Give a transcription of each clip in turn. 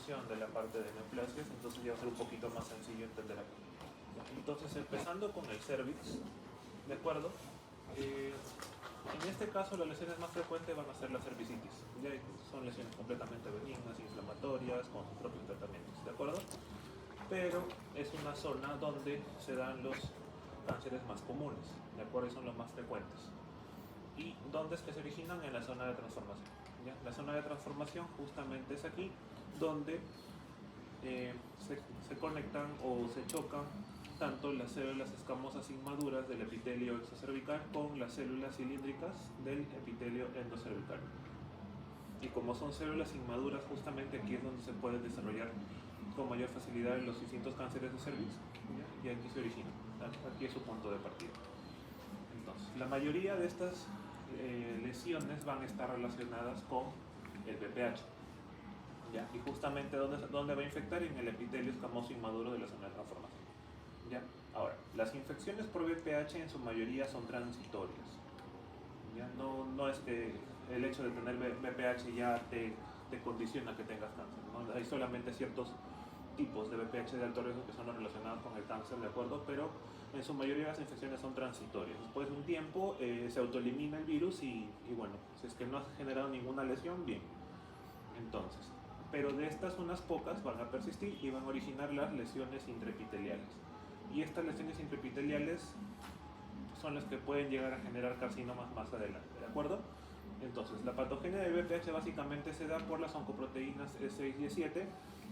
explicación de la parte de neoplasias, entonces ya va a ser un poquito más sencillo entender acá. Entonces, empezando con el cervix, ¿de acuerdo? En este caso, las lesiones más frecuentes van a ser las cervicitis. Ya son lesiones completamente benignas, inflamatorias, con sus propios tratamientos, ¿de acuerdo? Pero es una zona donde se dan los cánceres más comunes, ¿de acuerdo? Y son los más frecuentes. ¿Y dónde es que se originan? En la zona de transformación. ¿Ya? La zona de transformación justamente es aquí, donde se conectan o se chocan tanto las células escamosas inmaduras del epitelio exocervical con las células cilíndricas del epitelio endocervical. Y como son células inmaduras, justamente aquí es donde se pueden desarrollar con mayor facilidad los distintos cánceres de cervix, y aquí se originan. Aquí es su punto de partida. Entonces, la mayoría de estas lesiones van a estar relacionadas con el BPH. ¿Ya? Y justamente ¿dónde va a infectar? En el epitelio escamoso inmaduro de la zona de transformación. ¿Ya? Ahora, las infecciones por VPH en su mayoría son transitorias. ¿Ya? No es que el hecho de tener VPH ya te condiciona que tengas cáncer, ¿no? Hay solamente ciertos tipos de VPH de alto riesgo que son los relacionados con el cáncer, ¿de acuerdo? Pero en su mayoría las infecciones son transitorias. Después de un tiempo se autoelimina el virus y bueno, si es que no has generado ninguna lesión, bien. Entonces, pero de estas unas pocas van a persistir y van a originar las lesiones intraepiteliales. Y estas lesiones intraepiteliales son las que pueden llegar a generar carcinomas más adelante, ¿de acuerdo? Entonces, la patogenia de VPH básicamente se da por las oncoproteínas E6 y E7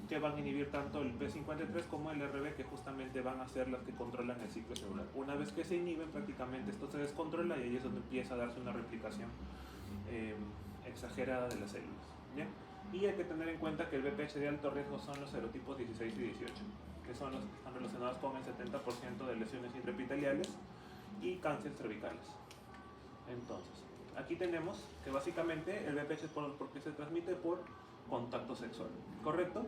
que van a inhibir tanto el P53 como el RB, que justamente van a ser las que controlan el ciclo celular. Una vez que se inhiben, prácticamente esto se descontrola y ahí es donde empieza a darse una replicación exagerada de las células. ¿Ya? Y hay que tener en cuenta que el VPH de alto riesgo son los serotipos 16 y 18, que son los que están relacionados con el 70% de lesiones intraepiteliales y cánceres cervicales. Entonces, aquí tenemos que básicamente el VPH es porque se transmite por contacto sexual, ¿correcto?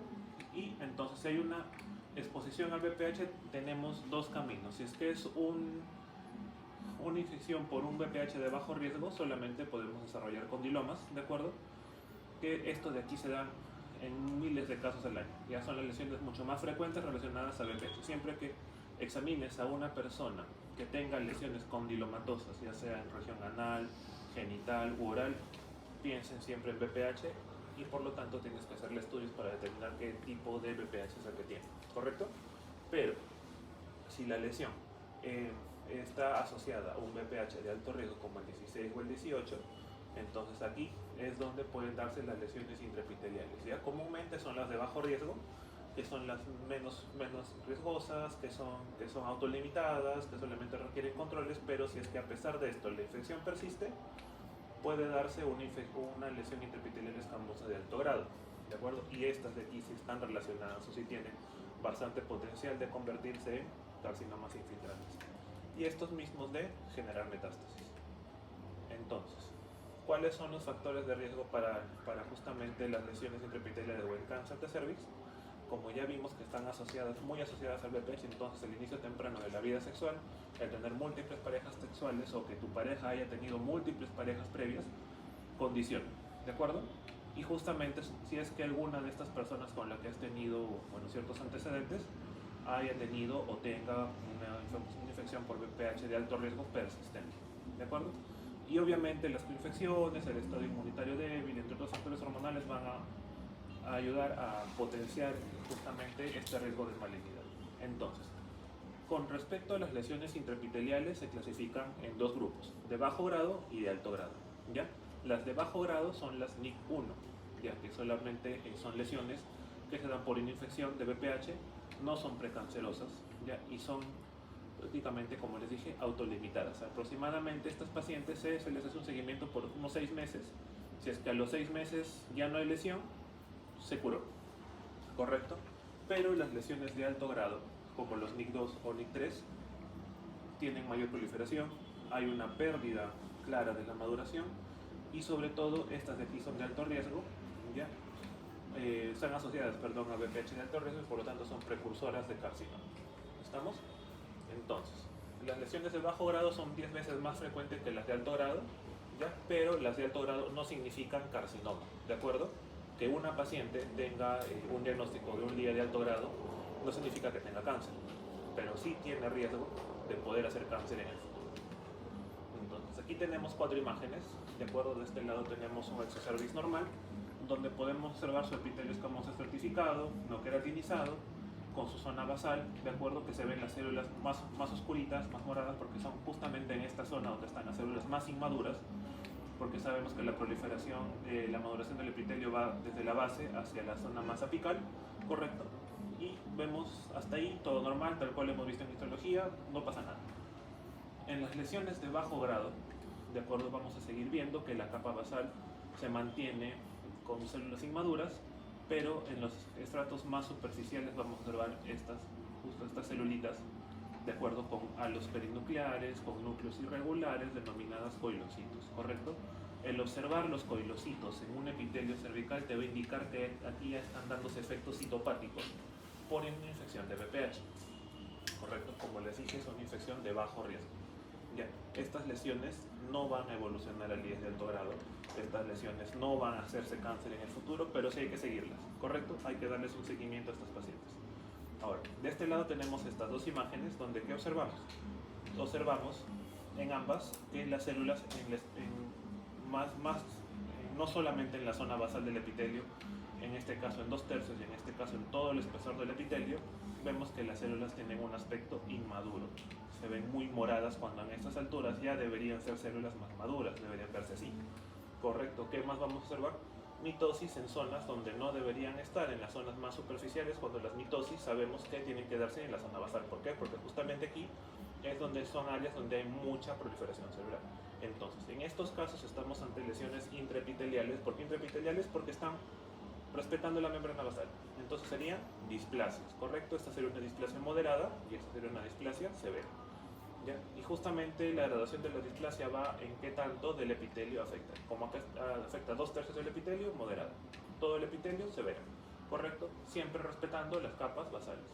Y entonces si hay una exposición al VPH tenemos dos caminos. Si es que es una infección por un VPH de bajo riesgo, solamente podemos desarrollar condilomas, ¿de acuerdo? Que esto de aquí se dan en miles de casos al año. Ya son las lesiones mucho más frecuentes relacionadas a VPH. Siempre que examines a una persona que tenga lesiones condilomatosas, ya sea en región anal, genital u oral, piensen siempre en VPH y por lo tanto tienes que hacerle estudios para determinar qué tipo de VPH es el que tiene, ¿correcto? Pero si la lesión está asociada a un VPH de alto riesgo como el 16 o el 18, entonces aquí es donde pueden darse las lesiones intraepiteliales. ¿Ya? Comúnmente son las de bajo riesgo, que son las menos riesgosas, que son autolimitadas, que solamente requieren controles, pero si es que a pesar de esto la infección persiste, puede darse una lesión intraepitelial escamosa de alto grado, ¿de acuerdo? Y estas de aquí sí están relacionadas o sí tienen bastante potencial de convertirse en carcinomas infiltrantes. Y estos mismos de generar metástasis. Entonces, ¿cuáles son los factores de riesgo para justamente las lesiones intraepiteliales o el cáncer de cervix? Como ya vimos que están muy asociadas al VPH, entonces el inicio temprano de la vida sexual, el tener múltiples parejas sexuales o que tu pareja haya tenido múltiples parejas previas, condiciona, ¿de acuerdo? Y justamente si es que alguna de estas personas con la que has tenido ciertos antecedentes haya tenido o tenga una infección por VPH de alto riesgo persistente, ¿de acuerdo? Y obviamente las infecciones, el estado inmunitario débil, entre otros factores hormonales van a ayudar a potenciar justamente este riesgo de malignidad. Entonces, con respecto a las lesiones intraepiteliales se clasifican en dos grupos, de bajo grado y de alto grado, ¿ya? Las de bajo grado son las NIC1, ya que solamente son lesiones que se dan por una infección de VPH, no son precancerosas, ¿ya? Y son prácticamente, como les dije, autolimitadas. Aproximadamente estas pacientes se les hace un seguimiento por unos 6 meses. Si es que a los 6 meses ya no hay lesión, se curó, ¿correcto? Pero las lesiones de alto grado, como los NIC2 o NIC3, tienen mayor proliferación, hay una pérdida clara de la maduración y sobre todo estas de aquí son de alto riesgo, ¿ya? Están asociadas a VPH de alto riesgo y por lo tanto son precursoras de carcinoma. ¿Estamos? Entonces, las lesiones de bajo grado son 10 veces más frecuentes que las de alto grado, ¿ya? Pero las de alto grado no significan carcinoma, ¿de acuerdo? que una paciente tenga un diagnóstico de un LIE de alto grado no significa que tenga cáncer, pero sí tiene riesgo de poder hacer cáncer en el futuro. Entonces aquí tenemos 4 imágenes, de acuerdo. De este lado tenemos un exocervix normal, donde podemos observar su epitelio escamoso estratificado, no queratinizado, con su zona basal, de acuerdo, que se ven las células más oscuritas, más moradas, porque son justamente en esta zona donde están las células más inmaduras, porque sabemos que la proliferación, la maduración del epitelio va desde la base hacia la zona más apical, correcto, y vemos hasta ahí todo normal, tal cual hemos visto en histología, no pasa nada. En las lesiones de bajo grado, de acuerdo, vamos a seguir viendo que la capa basal se mantiene con células inmaduras, pero en los estratos más superficiales vamos a observar justo estas celulitas, de acuerdo, con halos perinucleares, con núcleos irregulares denominadas coilocitos, ¿correcto? El observar los coilocitos en un epitelio cervical te va a indicar que aquí ya están dándose efectos citopáticos por una infección de BPH, ¿correcto? Como les dije, es una infección de bajo riesgo. Ya, estas lesiones no van a evolucionar al LIES de alto grado, estas lesiones no van a hacerse cáncer en el futuro, pero sí hay que seguirlas, ¿correcto? Hay que darles un seguimiento a estas pacientes. Ahora, de este lado tenemos estas 2 imágenes donde ¿qué observamos? Observamos en ambas que las células no solamente en la zona basal del epitelio, en este caso en 2/3 y en este caso en todo el espesor del epitelio, vemos que las células tienen un aspecto inmaduro. Se ven muy moradas cuando en estas alturas ya deberían ser células más maduras, deberían verse así. Correcto, ¿qué más vamos a observar? Mitosis en zonas donde no deberían estar, en las zonas más superficiales, cuando las mitosis sabemos que tienen que darse en la zona basal. ¿Por qué? Porque justamente aquí es donde son áreas donde hay mucha proliferación celular. Entonces, en estos casos estamos ante lesiones intraepiteliales. ¿Por qué intraepiteliales? Porque están respetando la membrana basal. Entonces serían displasias, ¿correcto? Esta sería una displasia moderada y esta sería una displasia severa. ¿Ya? Y justamente la graduación de la displasia va en qué tanto del epitelio afecta. Como acá afecta 2/3 del epitelio, moderada. Todo el epitelio, severa. ¿Correcto? Siempre respetando las capas basales.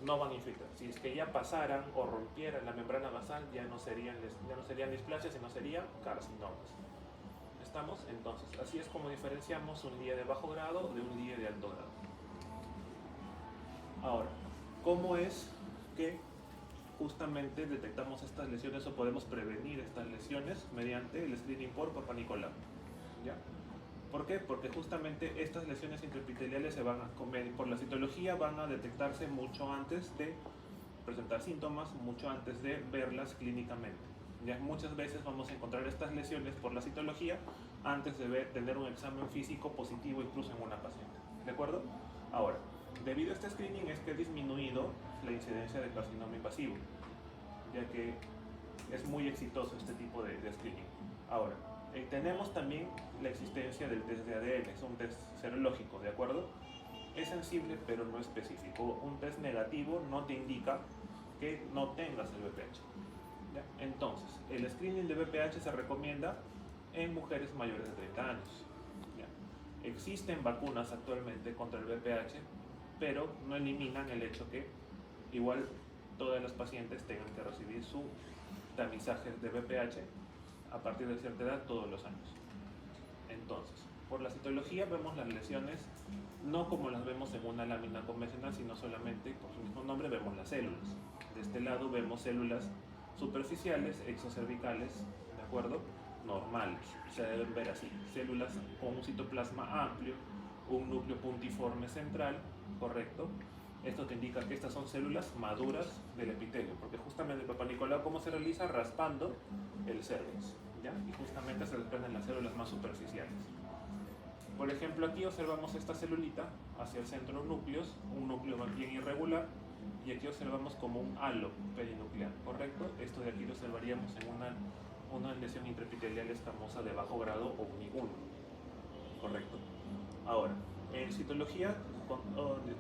No van a infiltrar. Si es que ya pasaran o rompieran la membrana basal, ya no serían displasias, sino serían carcinomas. ¿Estamos? Entonces, así es como diferenciamos un LIE de bajo grado de un LIE de alto grado. Ahora, ¿cómo es que justamente detectamos estas lesiones o podemos prevenir estas lesiones mediante el screening por Papa Nicolau? ¿Ya? ¿Por qué? Porque justamente estas lesiones intraepiteliales se van a comer, por la citología van a detectarse mucho antes de presentar síntomas, mucho antes de verlas clínicamente. Ya muchas veces vamos a encontrar estas lesiones por la citología antes de tener un examen físico positivo incluso en una paciente. ¿De acuerdo? Ahora, debido a este screening es que ha disminuido la incidencia de carcinoma invasivo, ya que es muy exitoso este tipo de screening. Ahora, tenemos también la existencia del test de ADN, es un test serológico, ¿de acuerdo? Es sensible pero no específico. Un test negativo no te indica que no tengas el VPH. ¿Ya? Entonces, el screening de VPH se recomienda en mujeres mayores de 30 años. ¿Ya? Existen vacunas actualmente contra el VPH, pero no eliminan el hecho que igual todas las pacientes tengan que recibir su tamizaje de VPH a partir de cierta edad todos los años. Entonces, por la citología vemos las lesiones no como las vemos en una lámina convencional, sino solamente, por su mismo nombre, vemos las células. De este lado vemos células superficiales, exocervicales, ¿de acuerdo? Normales, se deben ver así, células con un citoplasma amplio, un núcleo puntiforme central, ¿correcto? Esto te indica que estas son células maduras del epitelio, porque justamente el Papa Nicolau, ¿cómo se realiza? Raspando el cervix, ¿ya? Y justamente se desprenden las células más superficiales. Por ejemplo, aquí observamos esta celulita hacia el centro núcleos, un núcleo bien irregular, y aquí observamos como un halo perinuclear, ¿correcto? Esto de aquí lo observaríamos en una lesión intraepitelial escamosa de bajo grado o uniguno, ¿correcto? Ahora, en citología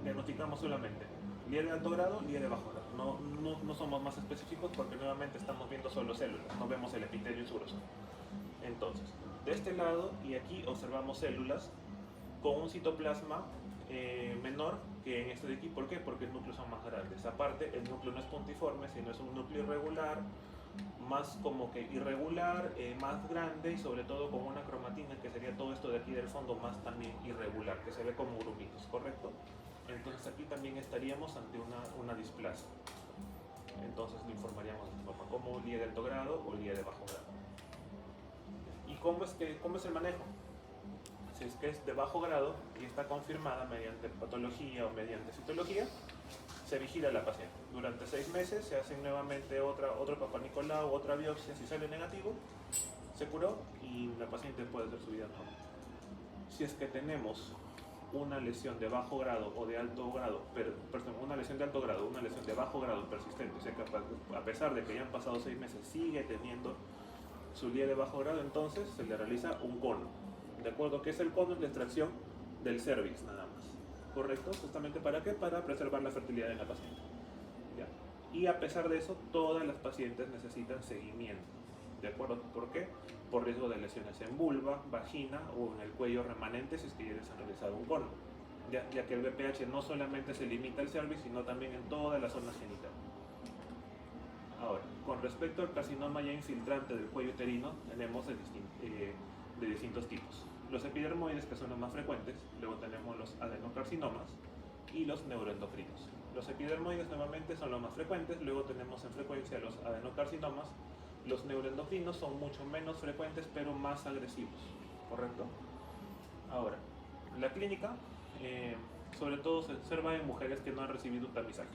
diagnosticamos solamente LIE de alto grado, LIE de bajo grado. No somos más específicos porque nuevamente estamos viendo solo células, no vemos el epitelio en su grosor. Entonces, de este lado y aquí observamos células con un citoplasma menor que en este de aquí. ¿Por qué? Porque los núcleos son más grandes. Aparte, el núcleo no es puntiforme, sino es un núcleo irregular, más como que irregular, más grande y sobre todo con una cromatina, que sería todo esto de aquí del fondo, más también irregular, que se ve como grumitos, ¿correcto? Entonces aquí también estaríamos ante una displasia. Entonces lo informaríamos de esta forma, como LIE de alto grado o LIE de bajo grado. ¿Y cómo es el manejo? Si es que es de bajo grado y está confirmada mediante patología o mediante citología, se vigila a la paciente. Durante 6 meses se hace nuevamente otro Papá Nicolau, otra biopsia. Si sale negativo, se curó y la paciente puede hacer su vida normal. Si es que tenemos una lesión de bajo grado o de alto grado, una lesión de alto grado, una lesión de bajo grado persistente, o sea que a pesar de que ya han pasado 6 meses sigue teniendo su LIE de bajo grado, entonces se le realiza un cono. ¿De acuerdo? ¿Qué es el cono? Es la extracción del cervix nada más. ¿Correcto? ¿Justamente para qué? Para preservar la fertilidad de la paciente. ¿Ya? Y a pesar de eso, todas las pacientes necesitan seguimiento. ¿De acuerdo? ¿Por qué? Por riesgo de lesiones en vulva, vagina o en el cuello remanente si es que ya les han realizado un cono. Ya que el BPH no solamente se limita al cervix, sino también en toda la zona genital. Ahora, con respecto al carcinoma ya infiltrante del cuello uterino, tenemos de distintos tipos. Los epidermoides, que son los más frecuentes, luego tenemos los adenocarcinomas y los neuroendocrinos. Los epidermoides nuevamente son los más frecuentes, luego tenemos en frecuencia los adenocarcinomas. Los neuroendocrinos son mucho menos frecuentes, pero más agresivos, ¿correcto? Ahora, la clínica, sobre todo se observa en mujeres que no han recibido un tamizaje.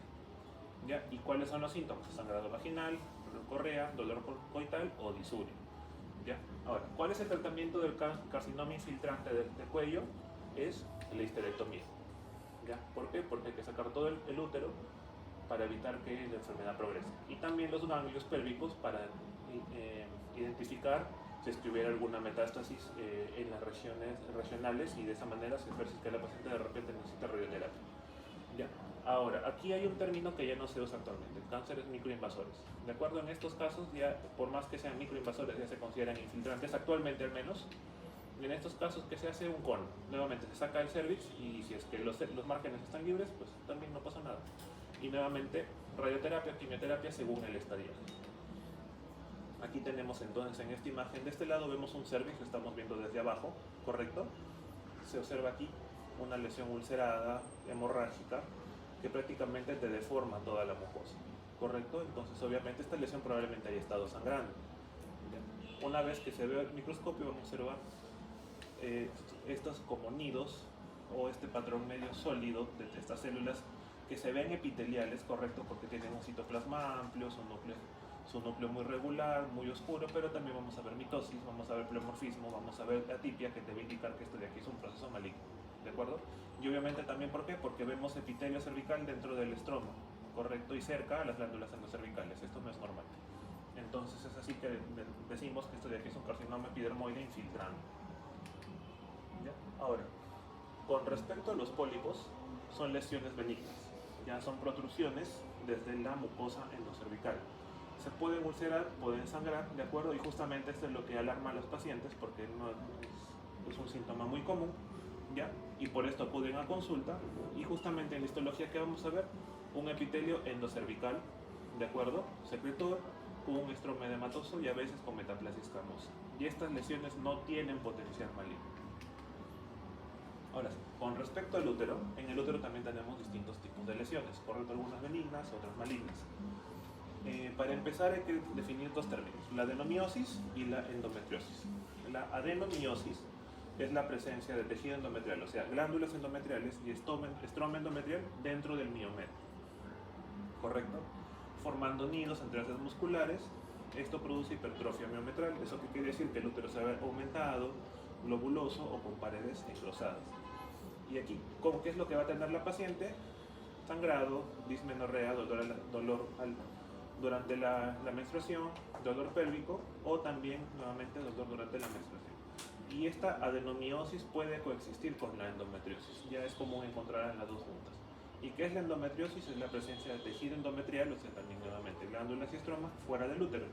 ¿Ya? ¿Y cuáles son los síntomas? Sangrado vaginal, dolor correa, dolor coital o disuria. ¿Ya? Ahora, ¿cuál es el tratamiento del carcinoma infiltrante del cuello? Es la histerectomía. ¿Ya? ¿Por qué? Porque hay que sacar todo el útero para evitar que la enfermedad progrese. Y también los ganglios pélvicos para identificar si es que hubiera alguna metástasis en las regiones regionales y de esa manera se ver si es que la paciente de repente necesita radioterapia. ¿Ya? Ahora, aquí hay un término que ya no se usa actualmente, cánceres microinvasores. De acuerdo, en estos casos, ya por más que sean microinvasores, ya se consideran infiltrantes, actualmente al menos. Y en estos casos, que se hace un cono. Nuevamente se saca el cervix y si es que los márgenes están libres, pues también no pasa nada. Y nuevamente, radioterapia, quimioterapia según el estadio. Aquí tenemos entonces en esta imagen, de este lado vemos un cervix, lo estamos viendo desde abajo, ¿correcto? Se observa aquí una lesión ulcerada, hemorrágica, que prácticamente te deforma toda la mucosa, ¿correcto? Entonces obviamente esta lesión probablemente haya estado sangrando. Una vez que se ve el microscopio vamos a observar estos como nidos o este patrón medio sólido de estas células que se ven epiteliales, ¿correcto? Porque tienen un citoplasma amplio, su núcleo muy regular, muy oscuro, pero también vamos a ver mitosis, vamos a ver pleomorfismo, vamos a ver atipia, que te va a indicar que esto de aquí es un proceso maligno, ¿de acuerdo? Y obviamente también, ¿por qué? Porque vemos epitelio cervical dentro del estroma, ¿correcto? Y cerca a las glándulas endocervicales, esto no es normal. Entonces es así que decimos que esto de aquí es un carcinoma epidermoide infiltrante. ¿Ya? Ahora, con respecto a los pólipos, son lesiones benignas, ya son protrusiones desde la mucosa endocervical. Se pueden ulcerar, pueden sangrar, ¿de acuerdo? Y justamente esto es lo que alarma a los pacientes porque no es un síntoma muy común, ¿ya? Y por esto acuden a consulta y justamente en la histología que vamos a ver, un epitelio endocervical, ¿de acuerdo? Secretor, un estroma edematoso y a veces con metaplasia escamosa. Y estas lesiones no tienen potencial maligno. Ahora sí, con respecto al útero, en el útero también tenemos distintos tipos de lesiones, correcto, algunas benignas, otras malignas. Para empezar hay que definir dos términos, la adenomiosis y la endometriosis. La adenomiosis es la presencia de tejido endometrial, o sea, glándulas endometriales y estroma endometrial dentro del miomedio, ¿correcto? Formando nidos entre las musculares, esto produce hipertrofia miometral, eso que quiere decir que el útero se ve aumentado, globuloso o con paredes engrosadas. Y aquí, ¿qué es lo que va a tener la paciente? Sangrado, dismenorrea, dolor durante la menstruación, dolor pélvico o también nuevamente dolor durante la menstruación. Y esta adenomiosis puede coexistir con la endometriosis, ya es común encontrar en las dos juntas. ¿Y qué es la endometriosis? Es la presencia de tejido endometrial, o sea también nuevamente glándulas y estromas fuera del útero,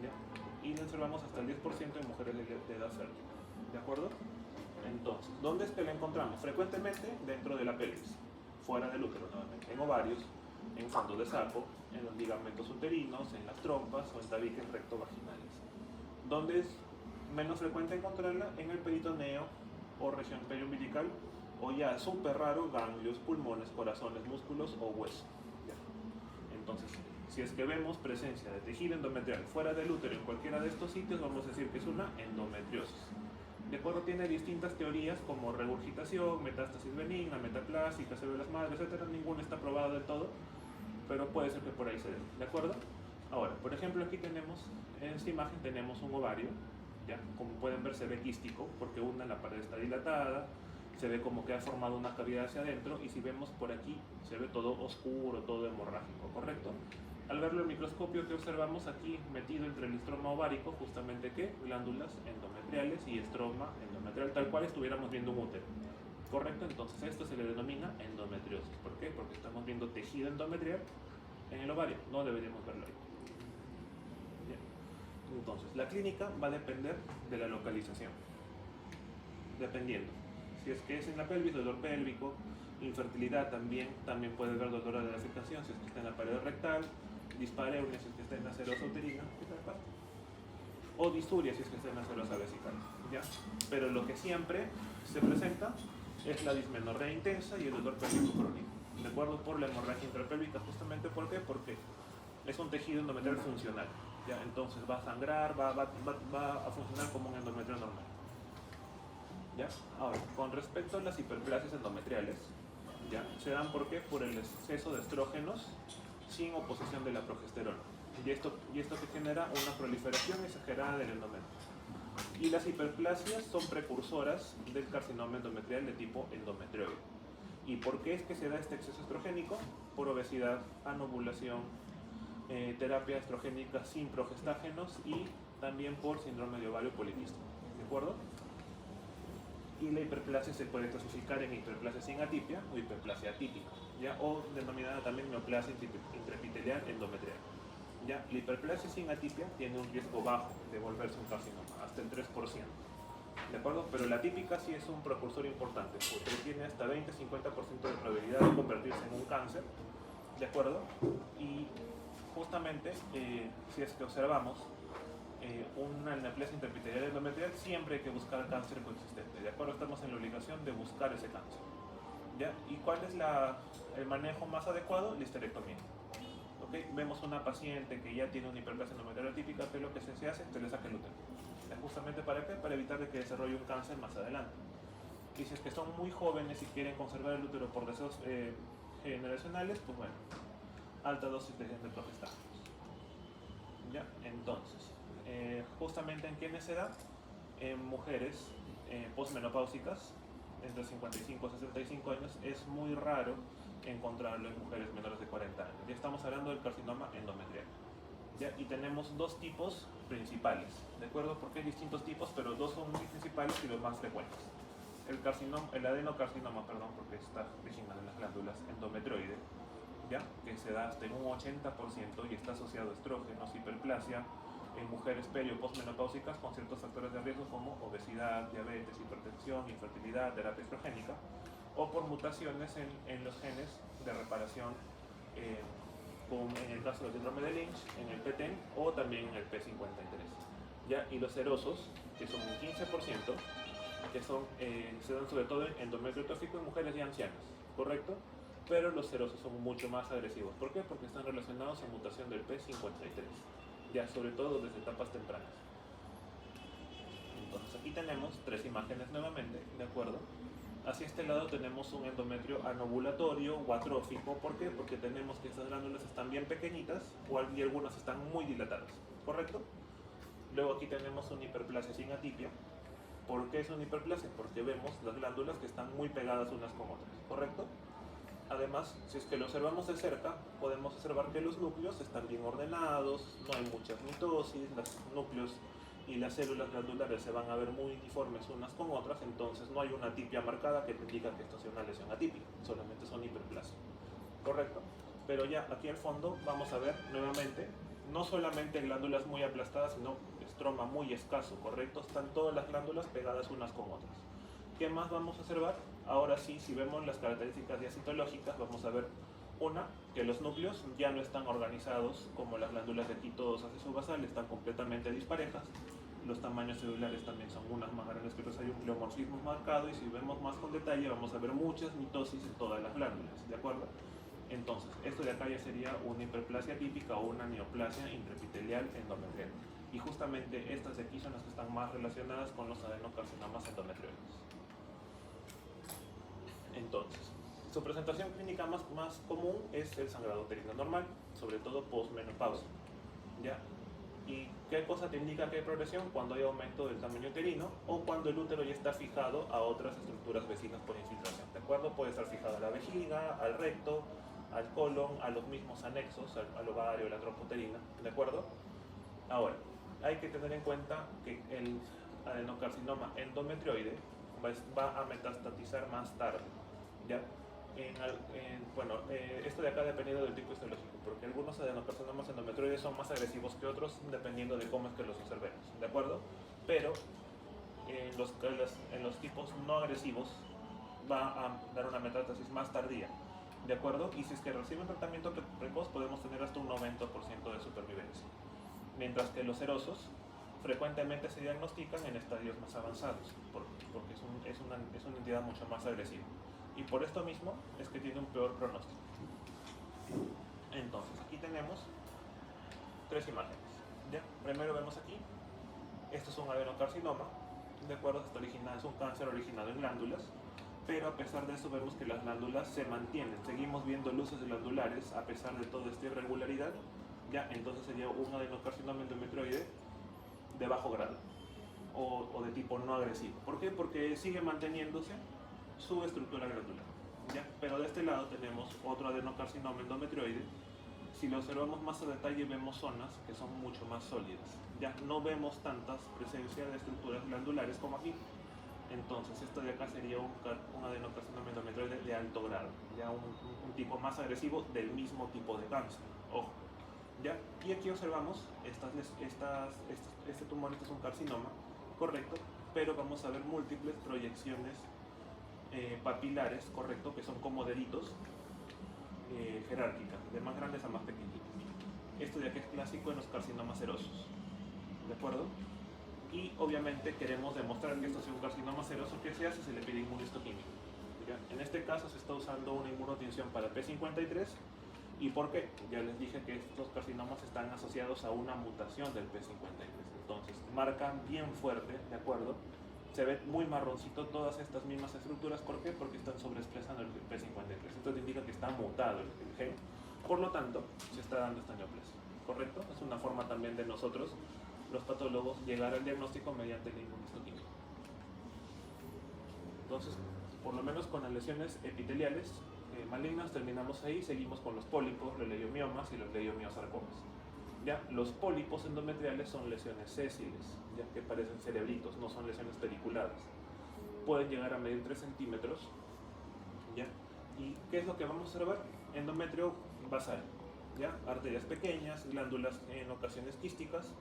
¿ya? Y lo observamos hasta el 10% en mujeres de edad fértil, ¿de acuerdo? Entonces, ¿dónde es que la encontramos? Frecuentemente dentro de la pelvis, fuera del útero nuevamente, en ovarios, en fondo de saco, en los ligamentos uterinos, en las trompas o en tabiques rectovaginales. ¿Dónde es menos frecuente encontrarla? En el peritoneo o región periumbilical, o ya súper raro, ganglios, pulmones, corazones, músculos o hueso. ¿Ya? Entonces, si es que vemos presencia de tejido endometrial fuera del útero en cualquiera de estos sitios, vamos a decir que es una endometriosis. De acuerdo, tiene distintas teorías como regurgitación, metástasis benigna, metaplásica, células madre, etc. Ninguna está probada del todo, pero puede ser que por ahí se dé. ¿De acuerdo? Ahora, por ejemplo, aquí tenemos, en esta imagen tenemos un ovario, ¿ya? Como pueden ver, se ve quístico porque una en la pared está dilatada, se ve como que ha formado una cavidad hacia adentro, y si vemos por aquí, se ve todo oscuro, todo hemorrágico, ¿correcto? Al verlo en microscopio, ¿qué observamos aquí metido entre el estroma ovárico? Justamente ¿qué? Glándulas endometriales y estroma endometrial, tal cual estuviéramos viendo un útero, ¿correcto? Entonces esto se le denomina endometriosis. ¿Por qué? Porque estamos viendo tejido endometrial en el ovario, no deberíamos verlo ahí. Bien. Entonces, la clínica va a depender de la localización, dependiendo. Si es que es en la pelvis, dolor pélvico, infertilidad también puede haber dolor de la defecación si es que está en la pared rectal, dispareunia si es que está en la serosa uterina, o disuria si es que está en la serosa vesical, ¿ya? Pero lo que siempre se presenta es la dismenorrea intensa y el dolor pélvico crónico, ¿de acuerdo? Por la hemorragia intrapélvica, justamente. ¿Por qué? Porque es un tejido endometrial funcional, ¿ya? Entonces va a sangrar, va a funcionar como un endometrio normal. ¿Ya? Ahora, con respecto a las hiperplasias endometriales, ¿ya? Se dan ¿por qué? Por el exceso de estrógenos sin oposición de la progesterona. Y esto que genera una proliferación exagerada del endometrio. Y las hiperplasias son precursoras del carcinoma endometrial de tipo endometrioide. ¿Y por qué es que se da este exceso estrogénico? Por obesidad, anovulación, terapia estrogénica sin progestágenos y también por síndrome de ovario poliquístico. ¿De acuerdo? Y la hiperplasia se puede clasificar en hiperplasia sin atipia o hiperplasia atípica, ¿ya? O denominada también neoplasia intraepitelial endometrial. ¿Ya? La hiperplasia sin atipia tiene un riesgo bajo de volverse un carcinoma, hasta el 3%. ¿De acuerdo? Pero la típica sí es un precursor importante, porque tiene hasta 20-50% de probabilidad de convertirse en un cáncer. ¿De acuerdo? Y justamente, si es que observamos una neoplasia intraepitelial endometrial, siempre hay que buscar cáncer coexistente. ¿De acuerdo? Estamos en la obligación de buscar ese cáncer. ¿Ya? ¿Y cuál es el manejo más adecuado? La histerectomía. ¿Okay? Vemos una paciente que ya tiene una hiperplasia endometrial atípica, ¿qué es lo que se hace? Se le saca el útero. ¿Justamente para qué? Para evitar de que desarrolle un cáncer más adelante. Y si es que son muy jóvenes y quieren conservar el útero por deseos generacionales, pues bueno, alta dosis de progestágenos. ¿Ya? Entonces, justamente en quiénes se da, en mujeres posmenopáusicas entre 55 y 65 años, es muy raro encontrarlo en mujeres menores de 40 años. Ya estamos hablando del carcinoma endometrial. ¿Ya? Y tenemos dos tipos principales, ¿de acuerdo? Porque hay distintos tipos, pero dos son muy principales y los más frecuentes. El adenocarcinoma, perdón, porque está originado en las glándulas endometrioide, ¿ya? Que se da hasta en un 80% y está asociado a estrógenos, hiperplasia, en mujeres perio o posmenopáusicas con ciertos factores de riesgo como obesidad, diabetes, hipertensión, infertilidad, terapia estrogénica, o por mutaciones en los genes de reparación, como en el caso del síndrome de Lynch, en el PTEN o también en el P53. ¿Ya? Y los serosos, que son un 15%, que se dan sobre todo en endometrio tóxico en mujeres ya ancianas, ¿correcto? Pero los serosos son mucho más agresivos. ¿Por qué? Porque están relacionados a mutación del P53, ya sobre todo desde etapas tempranas. Entonces aquí tenemos tres imágenes nuevamente, ¿de acuerdo? Hacia este lado tenemos un endometrio anovulatorio o atrófico. ¿Por qué? Porque tenemos que estas glándulas están bien pequeñitas y algunas están muy dilatadas, ¿correcto? Luego aquí tenemos una hiperplasia sin atipia. ¿Por qué es una hiperplasia? Porque vemos las glándulas que están muy pegadas unas con otras, ¿correcto? Además, si es que lo observamos de cerca, podemos observar que los núcleos están bien ordenados, no hay muchas mitosis, los núcleos y las células glandulares se van a ver muy uniformes unas con otras, entonces no hay una atipia marcada que te indica que esto sea una lesión atípica, solamente son hiperplasias, ¿correcto? Pero ya aquí al fondo vamos a ver nuevamente, no solamente glándulas muy aplastadas, sino estroma muy escaso, ¿correcto? Están todas las glándulas pegadas unas con otras. ¿Qué más vamos a observar? Ahora sí, si vemos las características diacitológicas, vamos a ver Una, que los núcleos ya no están organizados como las glándulas de quito subasal, están completamente disparejas. Los tamaños celulares también son unas más grandes que otras, hay un pleomorfismo marcado, y si vemos más con detalle vamos a ver muchas mitosis en todas las glándulas, ¿de acuerdo? Entonces, esto de acá ya sería una hiperplasia típica o una neoplasia intraepitelial endometrial. Y justamente estas de aquí son las que están más relacionadas con los adenocarcinomas endometrioides. Entonces, su presentación clínica más común es el sangrado uterino normal, sobre todo postmenopausia, ¿ya? ¿Y qué cosa te indica que hay progresión? Cuando hay aumento del tamaño uterino o cuando el útero ya está fijado a otras estructuras vecinas por infiltración, ¿de acuerdo? Puede estar fijado a la vejiga, al recto, al colon, a los mismos anexos, al ovario, la trompa uterina, ¿de acuerdo? Ahora, hay que tener en cuenta que el adenocarcinoma endometrioide va a metastatizar más tarde, ¿ya? Esto de acá dependiendo del tipo histológico, porque algunos adenocarcinomas endometrioides son más agresivos que otros dependiendo de cómo es que los observemos, ¿de acuerdo? Pero en los tipos no agresivos va a dar una metástasis más tardía, ¿de acuerdo? Y si es que reciben tratamiento precoz podemos tener hasta un 90% de supervivencia, mientras que los serosos frecuentemente se diagnostican en estadios más avanzados, porque es una entidad mucho más agresiva. Y por esto mismo es que tiene un peor pronóstico. Entonces, aquí tenemos tres imágenes, ¿ya? Primero vemos aquí, esto es un adenocarcinoma, de acuerdo, es un cáncer originado en glándulas, pero a pesar de eso vemos que las glándulas se mantienen, seguimos viendo luces glandulares a pesar de toda esta irregularidad, ¿ya? Entonces sería un adenocarcinoma endometrioide de bajo grado o de tipo no agresivo. ¿Por qué? Porque sigue manteniéndose su estructura glandular, ¿ya? Pero de este lado tenemos otro adenocarcinoma endometrioide. Si lo observamos más a detalle vemos zonas que son mucho más sólidas, ya no vemos tantas presencia de estructuras glandulares como aquí. Entonces esto de acá sería un adenocarcinoma endometrioide de alto grado, ya un tipo más agresivo del mismo tipo de cáncer, ojo, ¿ya? Y aquí observamos este tumor, este es un carcinoma, correcto, pero vamos a ver múltiples proyecciones papilares, correcto, que son como deditos jerárquicas, de más grandes a más pequeñitos. Esto de aquí es clásico en los carcinomas serosos, ¿de acuerdo? Y obviamente queremos demostrar que esto es un carcinoma seroso. ¿Qué se hace? Se le pide inmunohistoquímica. En este caso se está usando una inmunotinción para P53. ¿Y por qué? Ya les dije que estos carcinomas están asociados a una mutación del P53. Entonces marcan bien fuerte, ¿de acuerdo? Se ve muy marroncito todas estas mismas estructuras. ¿Por qué? Porque están sobreexpresando el P53. Esto indica que está mutado el gen. Por lo tanto, se está dando esta neoplasia. ¿Correcto? Es una forma también de nosotros, los patólogos, llegar al diagnóstico mediante la inmunohistoquímica. Entonces, por lo menos con las lesiones epiteliales malignas terminamos ahí, seguimos con los pólipos, los leiomiomas y los leiomiosarcomas. ¿Ya? Los pólipos endometriales son lesiones sésiles, ya que parecen cerebritos, no son lesiones peliculadas. Pueden llegar a medir 3 centímetros. ¿Ya? ¿Y qué es lo que vamos a observar? Endometrio basal, ¿ya? Arterias pequeñas, glándulas en ocasiones quísticas,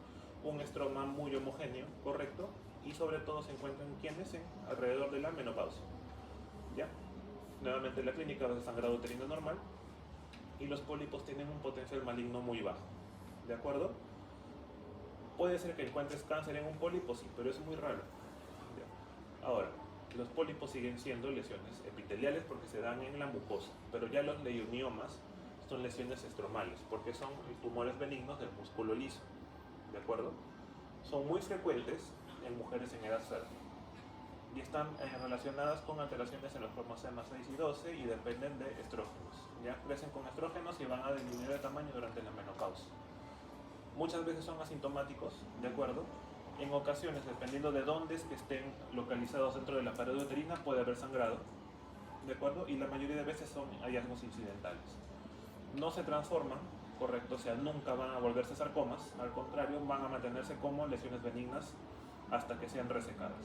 un estroma muy homogéneo, correcto, y sobre todo se encuentran quienes alrededor de la menopausia, ¿ya? Nuevamente la clínica de sangrado uterino normal, y los pólipos tienen un potencial maligno muy bajo, ¿de acuerdo? Puede ser que encuentres cáncer en un pólipo, sí, pero es muy raro, ¿ya? Ahora, los pólipos siguen siendo lesiones epiteliales porque se dan en la mucosa, pero ya los leiomiomas son lesiones estromales porque son tumores benignos del músculo liso, ¿de acuerdo? Son muy frecuentes en mujeres en edad fértil y están relacionadas con alteraciones en los cromosomas 6 y 12 y dependen de estrógenos. Ya crecen con estrógenos y van a disminuir de tamaño durante la menopausia. Muchas veces son asintomáticos, ¿de acuerdo? En ocasiones, dependiendo de dónde es que estén localizados dentro de la pared uterina, puede haber sangrado, ¿de acuerdo? Y la mayoría de veces son hallazgos incidentales. No se transforman, correcto, o sea, nunca van a volverse sarcomas, al contrario, van a mantenerse como lesiones benignas hasta que sean resecadas.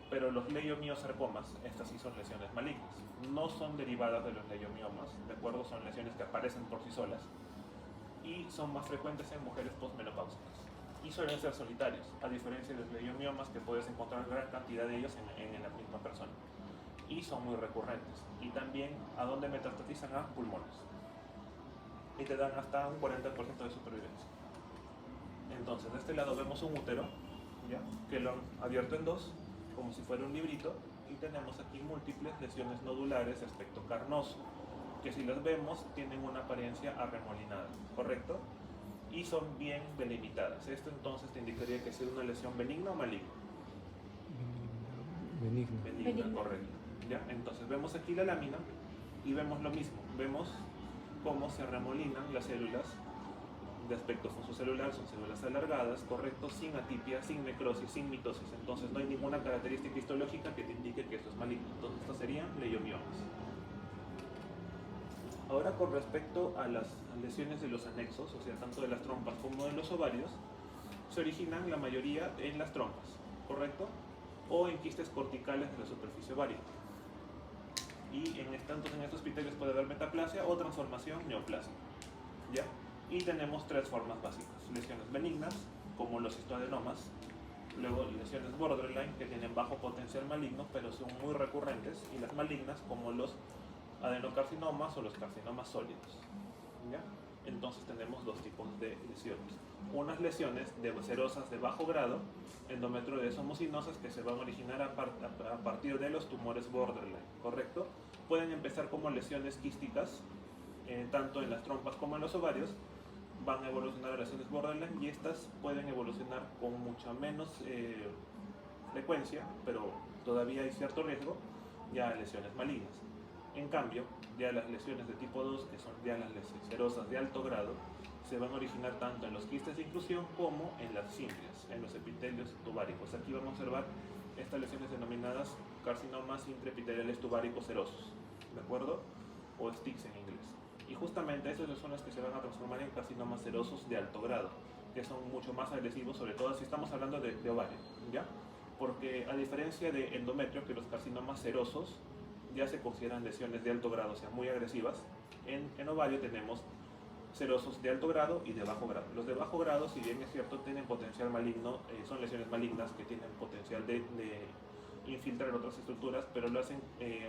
Pero los leiomiosarcomas, estas sí son lesiones malignas, no son derivadas de los leiomiomas, ¿de acuerdo? Son lesiones que aparecen por sí solas y son más frecuentes en mujeres postmenopáusicas y suelen ser solitarios, a diferencia de los leiomiomas que puedes encontrar gran cantidad de ellos en la misma persona, y son muy recurrentes. Y también, ¿a dónde metastatizan? A pulmones. y te dan hasta un 40% de supervivencia. Entonces, de este lado vemos un útero, ¿ya? Que lo han abierto en dos, como si fuera un librito, y tenemos aquí múltiples lesiones nodulares de aspecto carnoso, que si las vemos tienen una apariencia arremolinada, ¿correcto? Y son bien delimitadas. Esto entonces te indicaría que es una lesión benigna o maligna. Benigna, correcto. ¿Ya? Entonces vemos aquí la lámina y vemos lo mismo. Vemos cómo se arremolinan las células de aspecto fosocelular, son células alargadas, correcto, sin atipia, sin necrosis, sin mitosis. Entonces no hay ninguna característica histológica que te indique que esto es maligno. Entonces estos serían leiomiomas. Ahora con respecto a las lesiones de los anexos, o sea, tanto de las trompas como de los ovarios, se originan la mayoría en las trompas, ¿correcto? O en quistes corticales de la superficie ovárica. Y tanto en estos epitelios puede haber metaplasia o transformación neoplásica, ¿ya? Y tenemos tres formas básicas: lesiones benignas, como los histoadenomas, luego lesiones borderline, que tienen bajo potencial maligno, pero son muy recurrentes, y las malignas, como los adenocarcinomas o los carcinomas sólidos, ¿ya? Entonces tenemos dos tipos de lesiones. Unas lesiones serosas de bajo grado, endometrioides homocinosas, que se van a originar a partir de los tumores borderline, ¿correcto? Pueden empezar como lesiones quísticas, tanto en las trompas como en los ovarios, van a evolucionar a lesiones borderline, y estas pueden evolucionar con mucha menos frecuencia, pero todavía hay cierto riesgo, ya a lesiones malignas. En cambio, ya las lesiones de tipo 2, que son ya las lesiones serosas de alto grado, se van a originar tanto en los quistes de inclusión como en las cimbrias, en los epitelios tubáricos. Aquí vamos a observar estas lesiones denominadas carcinomas intraepiteliales tubáricos serosos, ¿de acuerdo? O STICs en inglés. Y justamente esas son las que se van a transformar en carcinomas serosos de alto grado, que son mucho más agresivos, sobre todo si estamos hablando de ovario, ¿ya? Porque a diferencia de endometrio, que los carcinomas serosos ya se consideran lesiones de alto grado, o sea, muy agresivas, en ovario tenemos serosos de alto grado y de bajo grado. Los de bajo grado, si bien es cierto, tienen potencial maligno, son lesiones malignas que tienen potencial de infiltrar otras estructuras, pero lo hacen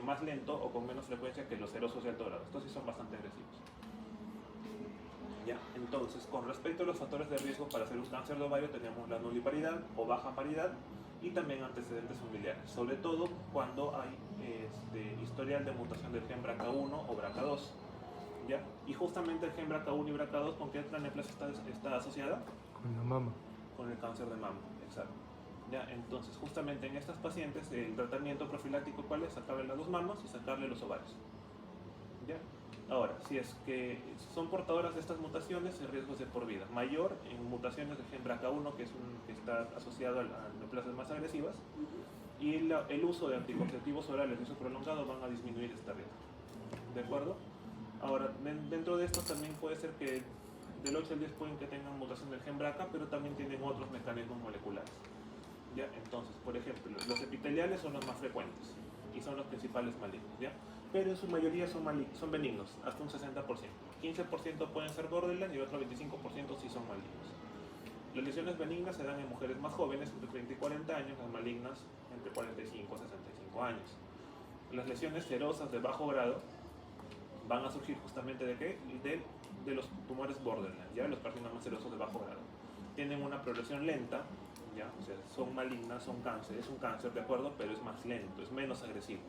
más lento o con menos frecuencia que los serosos de alto grado. Estos sí son bastante agresivos. Ya, entonces, con respecto a los factores de riesgo para hacer un cáncer de ovario, tenemos la nuliparidad o baja paridad y también antecedentes familiares, sobre todo cuando hay historial de mutación del gen BRCA1 o BRCA2. ¿Ya? Y justamente el gen BRCA1 y BRCA2, ¿con qué otra neoplasia está asociada? Con la mama. Con el cáncer de mama, exacto. ¿Ya? Entonces, justamente en estas pacientes, el tratamiento profiláctico, ¿cuál es? Sacarle las dos mamas y sacarle los ovarios. ¿Ya? Ahora, si es que son portadoras de estas mutaciones, el riesgo es de por vida. Mayor en mutaciones del gen BRCA1, que está asociado a neoplasias más agresivas, y el uso de anticonceptivos orales de uso prolongado van a disminuir este riesgo. ¿De acuerdo? Ahora, dentro de estos también puede ser que del 8 al 10 pueden que tengan mutación del gen BRCA, pero también tienen otros mecanismos moleculares. ¿Ya? Entonces, por ejemplo, los epiteliales son los más frecuentes y son los principales malignos, ¿ya? Pero en su mayoría son benignos, hasta un 60%. 15% pueden ser borderline y otro 25% sí son malignos. Las lesiones benignas se dan en mujeres más jóvenes, entre 30 y 40 años, las malignas entre 45 y 65 años. Las lesiones serosas de bajo grado van a surgir justamente ¿de qué? De los tumores borderline, ¿ya? Los carcinomas serosos de bajo grado. Tienen una progresión lenta, ¿ya? O sea, son malignas, son cáncer, es un cáncer, ¿de acuerdo? Pero es más lento, es menos agresivo.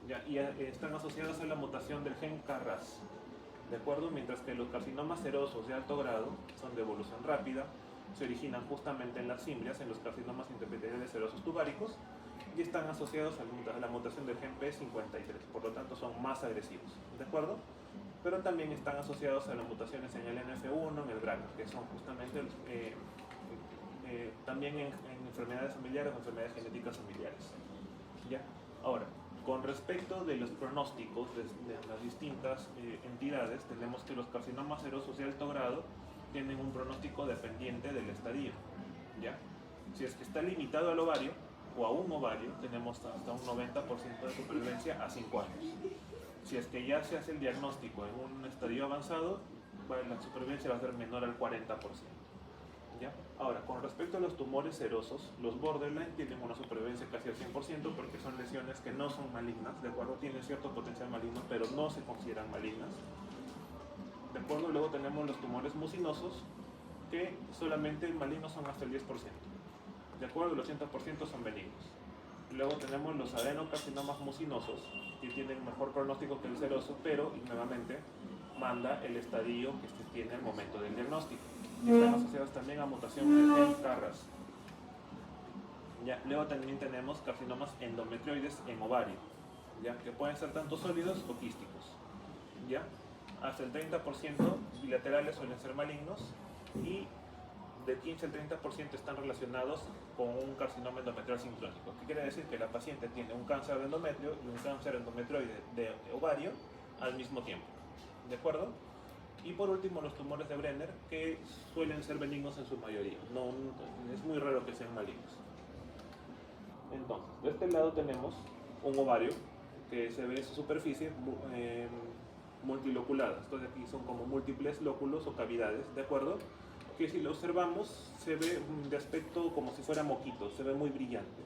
¿Ya? Y están asociadas a la mutación del gen KRAS, ¿de acuerdo? Mientras que los carcinomas serosos de alto grado son de evolución rápida, se originan justamente en las cimbrias, en los carcinomas intraepiteliales serosos tubáricos, y están asociados a la mutación del gen P53, por lo tanto son más agresivos, ¿de acuerdo? Pero también están asociados a las mutaciones en el NF1, en el BRCA, que son justamente también en enfermedades familiares o enfermedades genéticas familiares. ¿Ya? Ahora, con respecto de los pronósticos de las distintas entidades, tenemos que los carcinomas serosos de alto grado tienen un pronóstico dependiente del estadio, ¿ya? Si es que está limitado al ovario o a un ovario, tenemos hasta un 90% de supervivencia a 5 años. Si es que ya se hace el diagnóstico en un estadio avanzado, la supervivencia va a ser menor al 40%. ¿Ya? Ahora, con respecto a los tumores serosos, los borderline tienen una supervivencia casi al 100% porque son lesiones que no son malignas, ¿de acuerdo? Tienen cierto potencial maligno, pero no se consideran malignas. ¿De acuerdo? Luego tenemos los tumores mucinosos, que solamente malignos son hasta el 10%. ¿De acuerdo? El 80% son benignos. Luego tenemos los adenocarcinomas mucinosos, que tienen mejor pronóstico que el seroso, pero, y nuevamente, manda el estadio que se tiene al momento del diagnóstico. Están asociados también a mutaciones en CARRAS. Ya, luego también tenemos carcinomas endometrioides en ovario, ya, que pueden ser tanto sólidos o quísticos. ¿Ya? Hasta el 30% bilaterales suelen ser malignos y de 15 al 30% están relacionados con un carcinoma endometrial sincrónico. ¿Qué quiere decir? Que la paciente tiene un cáncer de endometrio y un cáncer endometrioide de ovario al mismo tiempo. ¿De acuerdo? Y por último, los tumores de Brenner, que suelen ser benignos en su mayoría. No, es muy raro que sean malignos. Entonces, de este lado tenemos un ovario que se ve su superficie multiloculada. Entonces aquí son como múltiples lóculos o cavidades, ¿de acuerdo? Que si lo observamos se ve de aspecto como si fuera moquito, se ve muy brillante,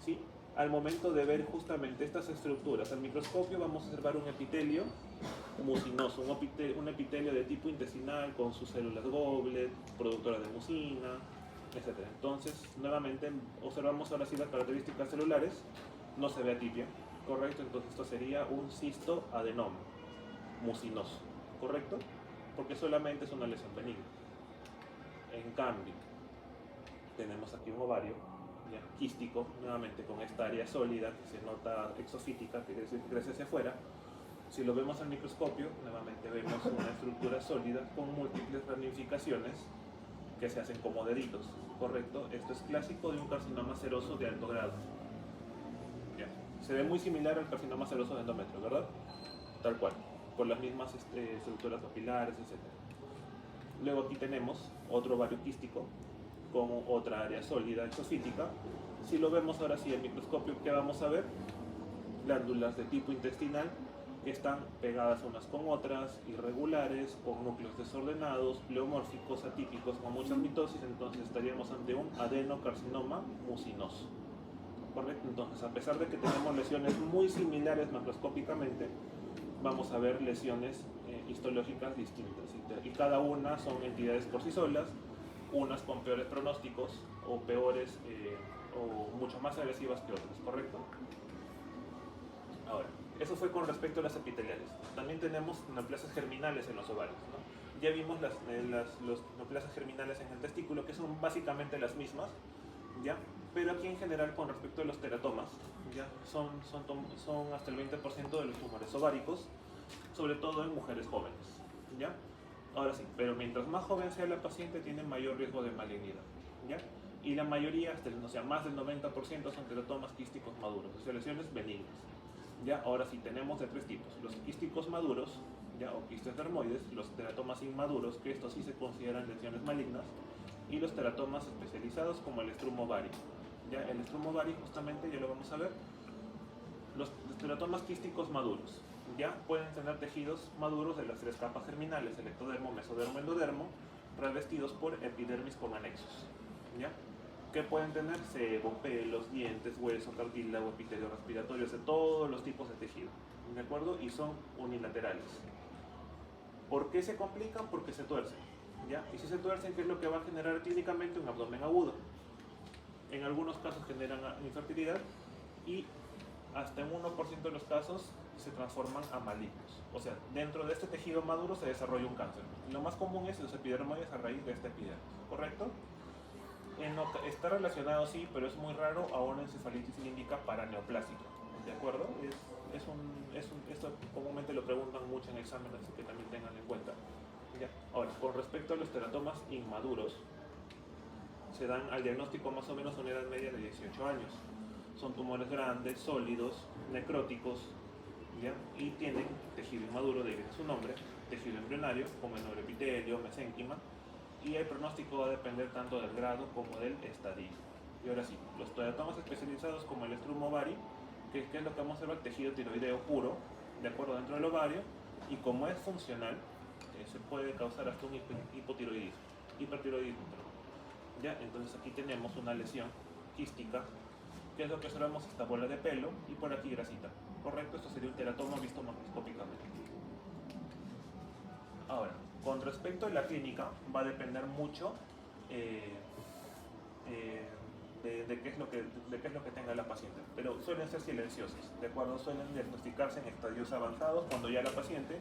¿sí? Al momento de ver justamente estas estructuras al microscopio vamos a observar un epitelio mucinoso, un epitelio de tipo intestinal con sus células goblet, productoras de mucina, etc. Entonces, nuevamente observamos ahora sí las características celulares, no se ve atipia, ¿correcto? Entonces esto sería un cistoadenoma mucinoso, ¿correcto? Porque solamente es una lesión benigna. En cambio, tenemos aquí un ovario ya, quístico, nuevamente con esta área sólida que se nota exofítica, que crece hacia afuera. Si lo vemos al microscopio, nuevamente vemos una estructura sólida con múltiples ramificaciones que se hacen como deditos, ¿correcto? Esto es clásico de un carcinoma seroso de alto grado. Ya. Se ve muy similar al carcinoma seroso de endometrio, ¿verdad? Tal cual, con las mismas estructuras papilares, etc. Luego aquí tenemos otro ovario quístico con otra área sólida exofítica. Si lo vemos ahora sí al microscopio, ¿qué vamos a ver? Glándulas de tipo intestinal que están pegadas unas con otras, irregulares, con núcleos desordenados, pleomórficos, atípicos, con muchas mitosis. Entonces estaríamos ante un adenocarcinoma mucinoso. ¿Correcto? Entonces, a pesar de que tenemos lesiones muy similares macroscópicamente, vamos a ver lesiones histológicas distintas y cada una son entidades por sí solas, unas con peores pronósticos o peores o mucho más agresivas que otras, ¿correcto? Ahora, eso fue con respecto a las epiteliales. También tenemos neoplasias germinales en los ovarios, ¿no? Ya vimos las neoplasias germinales en el testículo, que son básicamente las mismas, ¿ya? Pero aquí en general con respecto a los teratomas, ¿ya? Son hasta el 20% de los tumores ováricos, sobre todo en mujeres jóvenes, ¿ya? Ahora sí, pero mientras más joven sea la paciente tiene mayor riesgo de malignidad, ¿ya? Y la mayoría, más del 90% son teratomas quísticos maduros, o sea, lesiones benignas, ¿ya? Ahora sí, tenemos de tres tipos, los quísticos maduros, ¿ya? O quistes dermoides, los teratomas inmaduros, que estos sí se consideran lesiones malignas, y los teratomas especializados como el estrum ovario, ¿ya? El estrum ovario justamente, ya lo vamos a ver, los teratomas quísticos maduros, ya pueden tener tejidos maduros de las tres capas germinales, el ectodermo, mesodermo, endodermo, revestidos por epidermis con anexos, ¿ya? ¿Qué pueden tener? Sebo, pelos, dientes, hueso, cartílago, epitelio respiratorio, de todos los tipos de tejido, ¿de acuerdo? Y son unilaterales. ¿Por qué se complican? Porque se tuercen, ¿ya? Y si se tuercen, ¿qué es lo que va a generar clínicamente? Un abdomen agudo. En algunos casos generan infertilidad y hasta en 1% de los casos se transforman a malignos. O sea, dentro de este tejido maduro se desarrolla un cáncer. Lo más común es los epidermoides a raíz de esta epidermis, ¿correcto? Está relacionado, sí, pero es muy raro a una encefalitis cilíndrica paraneoplásica, ¿de acuerdo? Esto comúnmente lo preguntan mucho en exámenes, así que también tengan en cuenta. ¿Ya? Ahora, con respecto a los teratomas inmaduros, se dan al diagnóstico más o menos a una edad media de 18 años. Son tumores grandes, sólidos, necróticos, ¿ya? Y tienen tejido inmaduro, de ahí viene su nombre, tejido embrionario, como el neuroepitelio, mesénquima, y el pronóstico va a depender tanto del grado como del estadio. Y ahora sí, los teratomas especializados como el estrum ovario, que es lo que vamos a ver, tejido tiroideo puro, de acuerdo dentro del ovario, y como es funcional, se puede causar hasta un hipertiroidismo, perdón. ¿Ya? Entonces aquí tenemos una lesión quística, que es lo que observamos, esta bola de pelo, y por aquí grasita, ¿correcto? Esto sería un teratoma visto macroscópicamente. Ahora, con respecto a la clínica, va a depender mucho eh, de qué es lo que tenga la paciente, pero suelen ser silenciosos, ¿de acuerdo? Suelen diagnosticarse en estadios avanzados cuando ya la paciente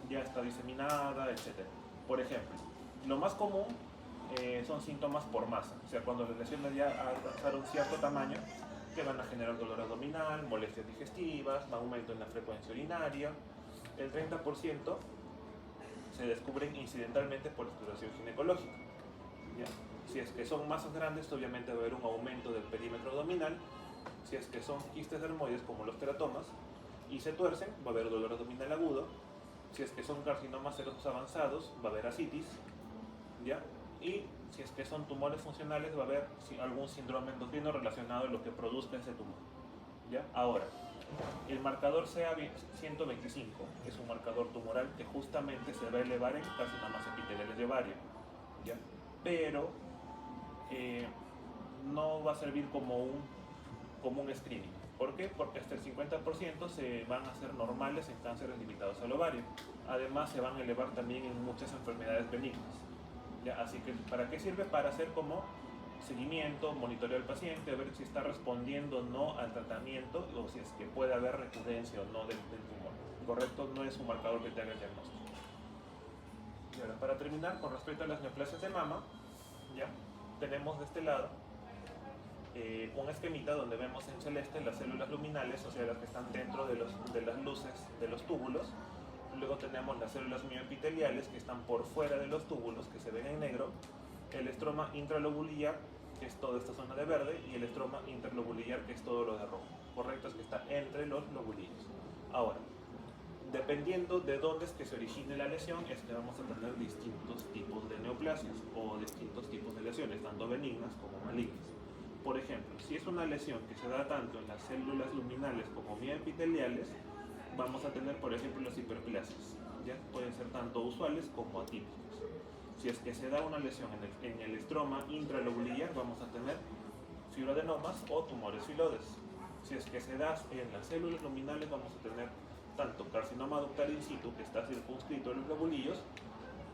ya está diseminada, etc. Por ejemplo, lo más común son síntomas por masa, o sea, cuando las lesiones ya alcanzaron cierto tamaño, que van a generar dolor abdominal, molestias digestivas, aumento en la frecuencia urinaria. El 30% se descubren incidentalmente por exploración ginecológica. ¿Ya? Si es que son masas grandes, obviamente va a haber un aumento del perímetro abdominal. Si es que son quistes dermoides como los teratomas y se tuercen, va a haber dolor abdominal agudo. Si es que son carcinomas serosos avanzados, va a haber ascitis. ¿Ya? Y si es que son tumores funcionales, va a haber algún síndrome endocrino relacionado a lo que produzca ese tumor. ¿Ya? Ahora, el marcador CA125 es un marcador tumoral que justamente se va a elevar en carcinomas epiteliales de ovario, ¿ya? Pero no va a servir como un screening. ¿Por qué? Porque hasta el 50% se van a hacer normales en cánceres limitados al ovario. Además, se van a elevar también en muchas enfermedades benignas. ¿Ya? Así que, ¿para qué sirve? Para hacer como seguimiento, monitoreo al paciente, a ver si está respondiendo o no al tratamiento o si es que puede haber recurrencia o no del tumor. ¿Correcto? No es un marcador que te haga el diagnóstico. Y ahora, para terminar, con respecto a las neoplasias de mama, ¿ya? Tenemos de este lado un esquemita donde vemos en celeste las células luminales, o sea, las que están dentro de las luces de los túbulos. Luego tenemos las células mioepiteliales que están por fuera de los túbulos, que se ven en negro. El estroma intralobulillar, que es toda esta zona de verde, y el estroma interlobulillar, que es todo lo de rojo. Correcto, es que está entre los lobulillos. Ahora, dependiendo de dónde es que se origine la lesión, es que vamos a tener distintos tipos de neoplasias o distintos tipos de lesiones, tanto benignas como malignas. Por ejemplo, si es una lesión que se da tanto en las células luminales como mioepiteliales, vamos a tener, por ejemplo, las hiperplasias. ¿Ya? Pueden ser tanto usuales como atípicas. Si es que se da una lesión en el estroma intralobulillar, vamos a tener fibroadenomas o tumores filodes. Si es que se da en las células luminales, vamos a tener tanto carcinoma ductal in situ, que está circunscrito a los lobulillos,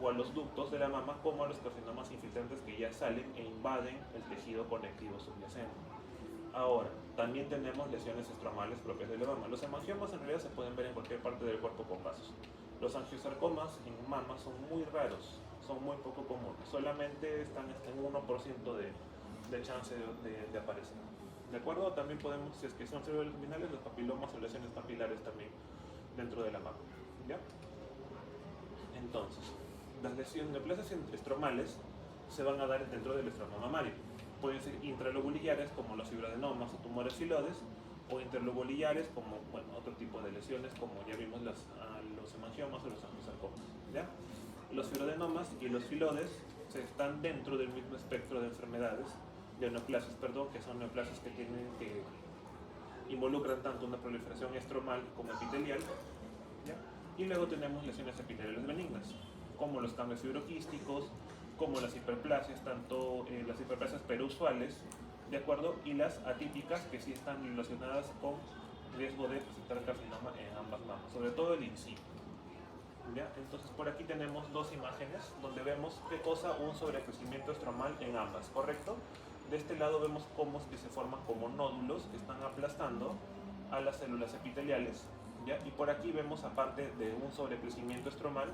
o a los ductos de la mama, como a los carcinomas infiltrantes que ya salen e invaden el tejido conectivo subyacente. Ahora, también tenemos lesiones estromales propias de la mama. Los hemangiomas en realidad se pueden ver en cualquier parte del cuerpo con vasos. Los angiosarcomas en mama son muy raros, son muy poco comunes. Solamente están hasta en 1% de chance de aparecer. ¿De acuerdo? También podemos, si es que son células luminales, los papilomas o lesiones papilares también dentro de la mama. ¿Ya? Entonces, las lesiones neoplasias estromales se van a dar dentro del estroma mamario. Pueden ser intralobulillares como los fibroadenomas o tumores filodes, o interlobulillares como otro tipo de lesiones como ya vimos los hemangiomas o los angiosarcomas. ¿Ya? Los fibroadenomas y los filodes están dentro del mismo espectro de enfermedades, de neoplasias, perdón, que son neoplasias que involucran tanto una proliferación estromal como epitelial. ¿Ya? Y luego tenemos lesiones epiteliales benignas, como los cambios fibroquísticos, como las hiperplasias, tanto las hiperplasias perusuales, ¿de acuerdo? Y las atípicas, que sí están relacionadas con riesgo de presentar carcinoma en ambas mamas, sobre todo el in situ. ¿Ya? Entonces por aquí tenemos dos imágenes donde vemos qué cosa, un sobrecrecimiento estromal en ambas, ¿correcto? De este lado vemos cómo es que se forman como nódulos que están aplastando a las células epiteliales, ¿ya? Y por aquí vemos, aparte de un sobrecrecimiento estromal,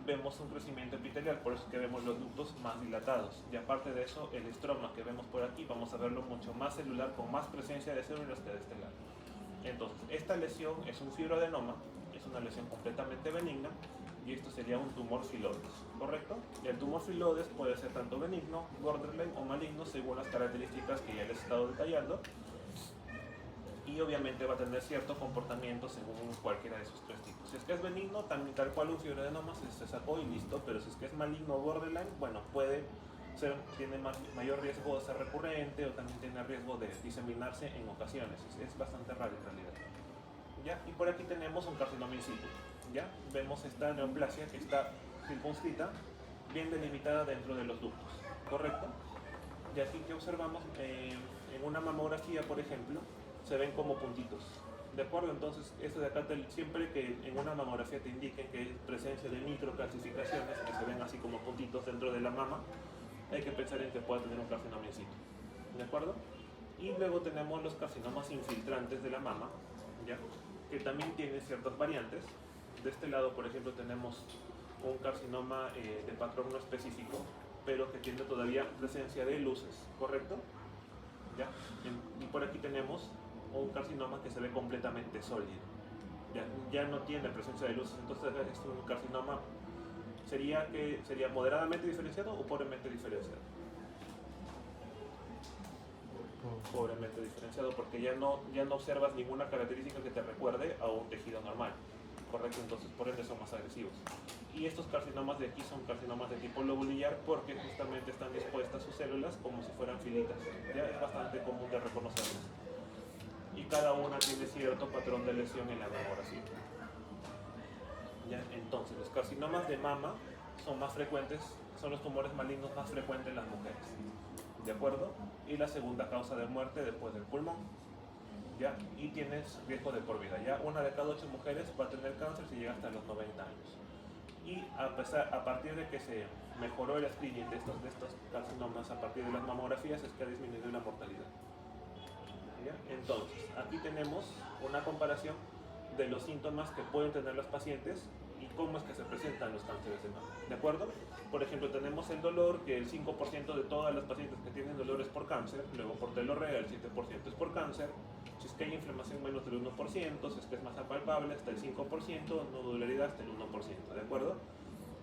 vemos un crecimiento epitelial, por eso es que vemos los ductos más dilatados. Y aparte de eso, el estroma que vemos por aquí, vamos a verlo mucho más celular, con más presencia de células que de este lado. Entonces, esta lesión es un fibroadenoma, es una lesión completamente benigna, y esto sería un tumor filodes, ¿correcto? Y el tumor filodes puede ser tanto benigno, borderline o maligno, según las características que ya les he estado detallando, y obviamente va a tener cierto comportamiento según cualquiera de sus tres tipos. Si es que es benigno, también tal cual un fibroadenoma se sacó y listo, pero si es que es maligno o borderline, bueno, tiene mayor riesgo de ser recurrente, o también tiene riesgo de diseminarse en ocasiones. Es bastante raro en realidad. ¿Ya? Y por aquí tenemos un carcinoma in situ. ¿Ya? Vemos esta neoplasia que está circunscrita, bien delimitada dentro de los ductos, ¿correcto? Y aquí que observamos, en una mamografía, por ejemplo, se ven como puntitos, ¿De acuerdo? Entonces, esto de acá, siempre que en una mamografía te indiquen que hay presencia de microcalcificaciones, que se ven así como puntitos dentro de la mama, hay que pensar en que pueda tener un carcinoma in situ. ¿De acuerdo? Y luego tenemos los carcinomas infiltrantes de la mama, ¿ya? Que también tienen ciertas variantes. De este lado, por ejemplo, tenemos un carcinoma de patrón no específico, pero que tiene todavía presencia de luces, ¿correcto? ¿Ya? Y por aquí tenemos un carcinoma que se ve completamente sólido. Ya no tiene presencia de luces, entonces es un carcinoma, sería moderadamente diferenciado o pobremente diferenciado. Pobremente diferenciado, porque ya no observas ninguna característica que te recuerde a un tejido normal, correcto, entonces por ende son más agresivos. Y estos carcinomas de aquí son carcinomas de tipo lobulillar porque justamente están dispuestas sus células como si fueran filitas. Ya es bastante común de reconocerlos. Y cada una tiene cierto patrón de lesión en la mamografía. ¿Ya? Entonces, los carcinomas de mama son más frecuentes, son los tumores malignos más frecuentes en las mujeres. ¿De acuerdo? Y la segunda causa de muerte después del pulmón. ¿Ya? Y tienes riesgo de por vida. Ya una de cada 8 mujeres va a tener cáncer si llega hasta los 90 años. Y a partir de que se mejoró el screening de estos carcinomas a partir de las mamografías, es que ha disminuido la mortalidad. ¿Ya? Entonces, aquí tenemos una comparación de los síntomas que pueden tener los pacientes y cómo es que se presentan los cánceres de mama. ¿De acuerdo? Por ejemplo, tenemos el dolor, que el 5% de todas las pacientes que tienen dolor es por cáncer, luego por telorrea el 7% es por cáncer, si es que hay inflamación menos del 1%, si es que es masa palpable hasta el 5%, nodularidad hasta el 1%, ¿de acuerdo?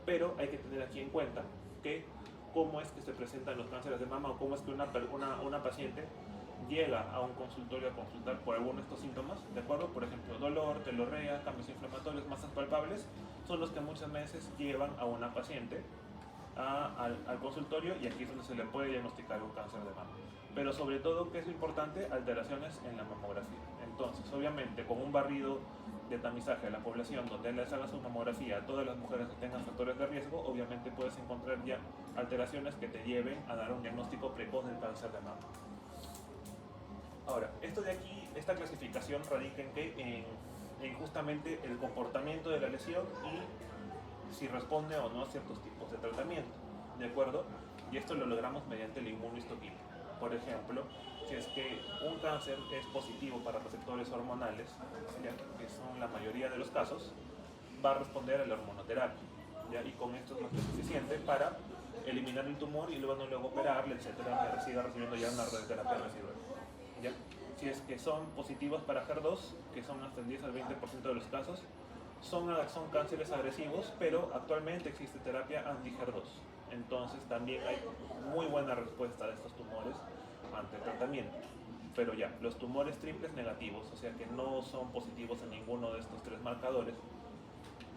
Pero hay que tener aquí en cuenta que cómo es que se presentan los cánceres de mama o cómo es que una paciente llega a un consultorio a consultar por alguno de estos síntomas, ¿de acuerdo? Por ejemplo, dolor, telorrea, cambios inflamatorios, masas palpables, son los que muchas veces llevan a una paciente al consultorio y aquí es donde se le puede diagnosticar un cáncer de mama. Pero sobre todo, ¿qué es lo importante? Alteraciones en la mamografía. Entonces, obviamente, con un barrido de tamizaje a la población donde les haga su mamografía a todas las mujeres que tengan factores de riesgo, obviamente puedes encontrar ya alteraciones que te lleven a dar un diagnóstico precoz del cáncer de mama. Ahora, esto de aquí, esta clasificación radica en que en justamente el comportamiento de la lesión y si responde o no a ciertos tipos de tratamiento, ¿de acuerdo? Y esto lo logramos mediante la inmunohistoquímica. Por ejemplo, si es que un cáncer es positivo para receptores hormonales, ¿ya? Que son la mayoría de los casos, va a responder a la hormonoterapia, ¿ya? Y con esto es más que suficiente para eliminar el tumor y luego operarle, etcétera, que siga recibiendo ya una radioterapia residual. ¿Ya? Si es que son positivos para HER2, que son hasta el 10 al 20% de los casos, son cánceres agresivos, pero actualmente existe terapia anti-HER2. Entonces también hay muy buena respuesta de estos tumores ante el tratamiento. Pero ya, los tumores triples negativos, o sea que no son positivos en ninguno de estos 3 marcadores,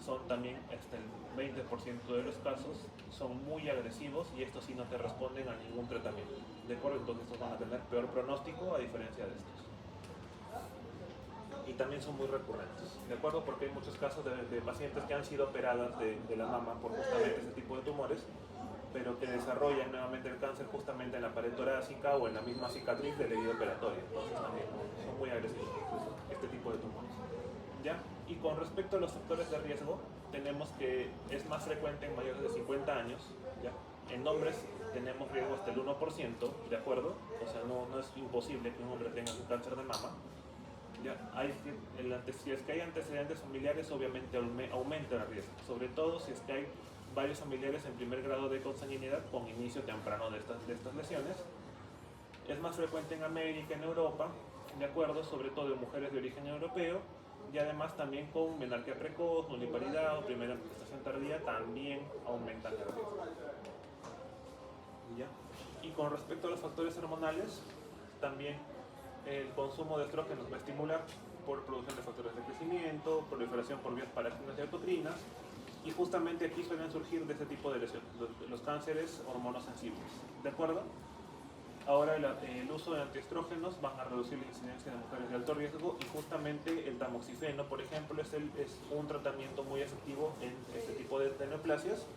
son también hasta el 20% de los casos, son muy agresivos y estos sí no te responden a ningún tratamiento. ¿De acuerdo? Entonces estos van a tener peor pronóstico a diferencia de estos. Y también son muy recurrentes, ¿de acuerdo? Porque hay muchos casos de pacientes que han sido operadas de la mama por justamente este tipo de tumores, pero que desarrollan nuevamente el cáncer justamente en la pared torácica o en la misma cicatriz de la herida operatoria. Entonces también son muy agresivos este tipo de tumores. ¿Ya? Y con respecto a los factores de riesgo, tenemos que es más frecuente en mayores de 50 años. ¿Ya? En hombres tenemos riesgo hasta el 1%, ¿de acuerdo? O sea, no es imposible que un hombre tenga un cáncer de mama. ¿Ya? Si es que hay antecedentes familiares, obviamente aumenta el riesgo, sobre todo si es que hay varios familiares en primer grado de consanguinidad con inicio temprano de estas lesiones. Es más frecuente en América, en Europa, ¿de acuerdo? Sobre todo en mujeres de origen europeo, y además también con menarquía precoz, nulliparidad o primera manifestación tardía también aumentan el riesgo. ¿Ya? Y con respecto a los factores hormonales, también el consumo de estrógenos va a estimular por producción de factores de crecimiento, proliferación por vías parásitas y autocrinas, y justamente aquí suelen surgir de este tipo de lesiones, los cánceres hormonosensibles, ¿de acuerdo? Ahora el uso de antiestrógenos van a reducir la incidencia de mujeres de alto riesgo y justamente el tamoxifeno, por ejemplo, es un tratamiento muy efectivo en este tipo de neoplasias.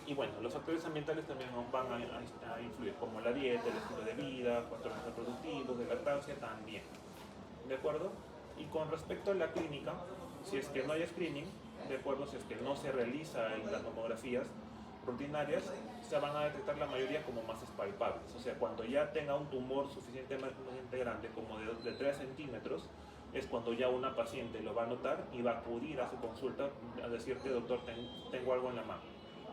Y bueno, los factores ambientales también van a influir, como la dieta, el estilo de vida, factores reproductivos, de lactancia también. ¿De acuerdo? Y con respecto a la clínica, si es que no hay screening, de acuerdo, si es que no se realiza en las mamografías rutinarias, se van a detectar la mayoría como masas palpables. O sea, cuando ya tenga un tumor suficientemente grande, como de 3 centímetros, es cuando ya una paciente lo va a notar y va a acudir a su consulta a decirte, doctor, tengo algo en la mano.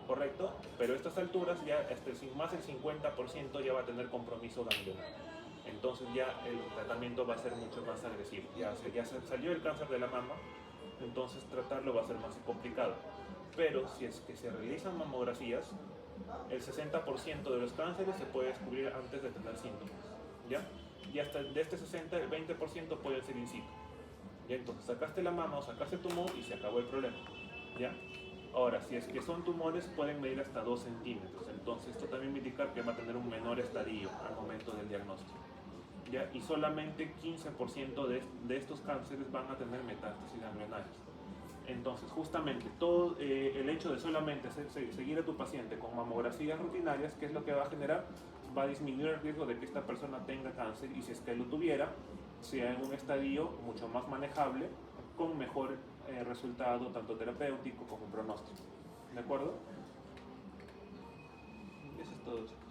Correcto, pero a estas alturas ya más del 50% ya va a tener compromiso ganglionar. Entonces ya el tratamiento va a ser mucho más agresivo. Ya salió el cáncer de la mama, entonces tratarlo va a ser más complicado. Pero si es que se realizan mamografías, el 60% de los cánceres se puede descubrir antes de tener síntomas, ¿ya? Y hasta de este 60, el 20% puede ser in situ. ¿Ya? Entonces sacaste la mama o sacaste el tumor y se acabó el problema, ¿ya? Ahora, si es que son tumores, pueden medir hasta 2 centímetros. Entonces, esto también va a indicar que va a tener un menor estadio al momento del diagnóstico, ¿ya? Y solamente 15% de estos cánceres van a tener metástasis ganglionares. Entonces, justamente, todo el hecho de solamente seguir a tu paciente con mamografías rutinarias, ¿qué es lo que va a generar? Va a disminuir el riesgo de que esta persona tenga cáncer y si es que lo tuviera, sea en un estadio mucho más manejable, con mejor resultado tanto terapéutico como pronóstico. ¿De acuerdo? Eso es todo, chicos.